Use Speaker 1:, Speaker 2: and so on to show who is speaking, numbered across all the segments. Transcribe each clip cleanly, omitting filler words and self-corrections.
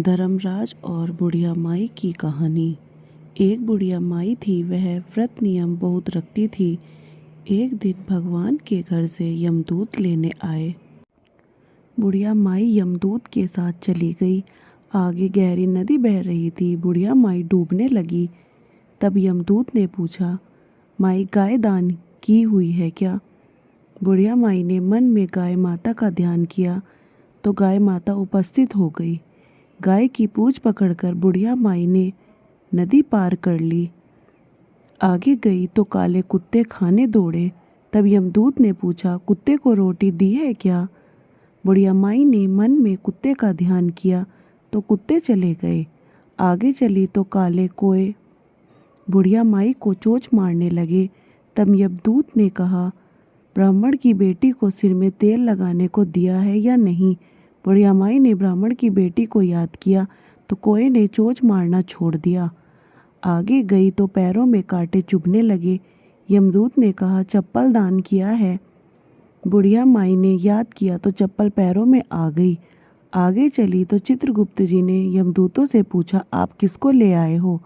Speaker 1: धर्मराज और बुढ़िया माई की कहानी। एक बुढ़िया माई थी, वह व्रत नियम बहुत रखती थी। एक दिन भगवान के घर से यमदूत लेने आए। बुढ़िया माई यमदूत के साथ चली गई। आगे गहरी नदी बह रही थी। बुढ़िया माई डूबने लगी। तब यमदूत ने पूछा, माई गाय दान की हुई है क्या? बुढ़िया माई ने मन में गाय माता का ध्यान किया तो गाय माता उपस्थित हो गई। गाय की पूंछ पकड़कर बुढ़िया माई ने नदी पार कर ली। आगे गई तो काले कुत्ते खाने दौड़े। तब यमदूत ने पूछा, कुत्ते को रोटी दी है क्या? बुढ़िया माई ने मन में कुत्ते का ध्यान किया तो कुत्ते चले गए। आगे चली तो काले कोए बुढ़िया माई को चोंच मारने लगे। तब यमदूत ने कहा, ब्राह्मण की बेटी को सिर में तेल लगाने को दिया है या नहीं? बुढ़िया माई ने ब्राह्मण की बेटी को याद किया तो कोए ने चोंच मारना छोड़ दिया। आगे गई तो पैरों में कांटे चुभने लगे। यमदूत ने कहा, चप्पल दान किया है? बुढ़िया माई ने याद किया तो चप्पल पैरों में आ गई। आगे चली तो चित्रगुप्त जी ने यमदूतों से पूछा, आप किसको ले आए हो?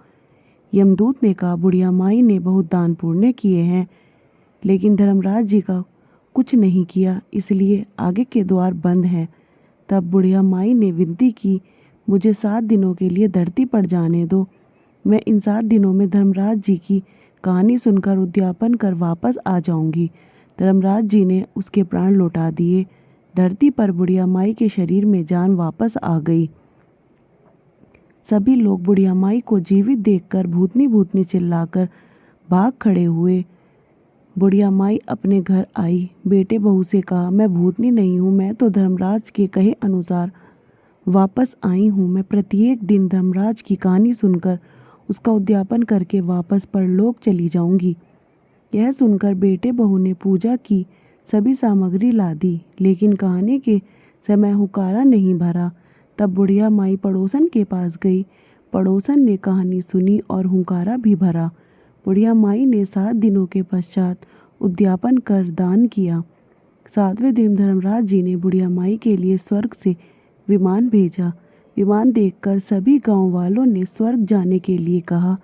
Speaker 1: यमदूत ने कहा, बुढ़िया माई ने बहुत दान पुण्य किए हैं, लेकिन धर्मराज जी का कुछ नहीं किया, इसलिए आगे के द्वार बंद हैं। तब बुढ़िया माई ने विनती की, मुझे 7 दिनों के लिए धरती पर जाने दो। मैं इन 7 दिनों में धर्मराज जी की कहानी सुनकर उद्यापन कर वापस आ जाऊंगी। धर्मराज जी ने उसके प्राण लौटा दिए। धरती पर बुढ़िया माई के शरीर में जान वापस आ गई। सभी लोग बुढ़िया माई को जीवित देखकर भूतनी भूतनी चिल्लाकर भाग खड़े हुए। बुढ़िया माई अपने घर आई। बेटे बहू से कहा, मैं भूतनी नहीं हूँ, मैं तो धर्मराज के कहे अनुसार वापस आई हूँ। मैं प्रत्येक दिन धर्मराज की कहानी सुनकर उसका उद्यापन करके वापस परलोक चली जाऊंगी। यह सुनकर बेटे बहू ने पूजा की सभी सामग्री ला दी, लेकिन कहानी के समय हुकारा नहीं भरा। तब बुढ़िया माई पड़ोसन के पास गई। पड़ोसन ने कहानी सुनी और हुंकारा भी भरा। बुढ़िया माई ने 7 दिनों के पश्चात उद्यापन कर दान किया। 7वें दिन धर्मराज जी ने बुढ़िया माई के लिए स्वर्ग से विमान भेजा। विमान देखकर सभी गांव वालों ने स्वर्ग जाने के लिए कहा।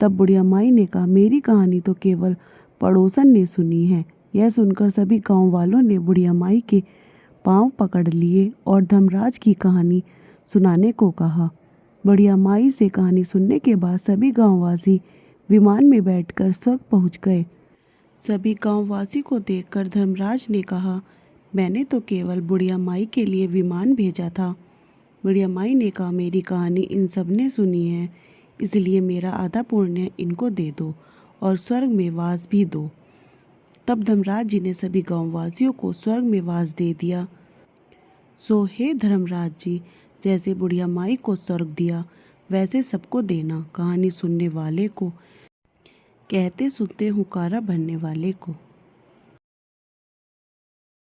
Speaker 1: तब बुढ़िया माई ने कहा, मेरी कहानी तो केवल पड़ोसन ने सुनी है। यह सुनकर सभी गांव वालों ने बुढ़िया माई के पांव पकड़ लिए और धर्मराज की कहानी सुनाने को कहा। बुढ़िया माई से कहानी सुनने के बाद सभी गांववासी विमान में बैठकर स्वर्ग पहुंच गए। सभी गांववासी को देखकर धर्मराज ने कहा, मैंने तो केवल बुढ़िया माई के लिए विमान भेजा था। बुढ़िया माई ने कहा, मेरी कहानी इन सब ने सुनी है, इसलिए मेरा आधा पुण्य इनको दे दो और स्वर्ग में वास भी दो। तब धर्मराज जी ने सभी गांववासियों को स्वर्ग में वास दे दिया। सो हे धर्मराज जी, जैसे बुढ़िया माई को स्वर्ग दिया, वैसे सबको देना। कहानी सुनने वाले को, कहते सुनते हुकारा भरने वाले को।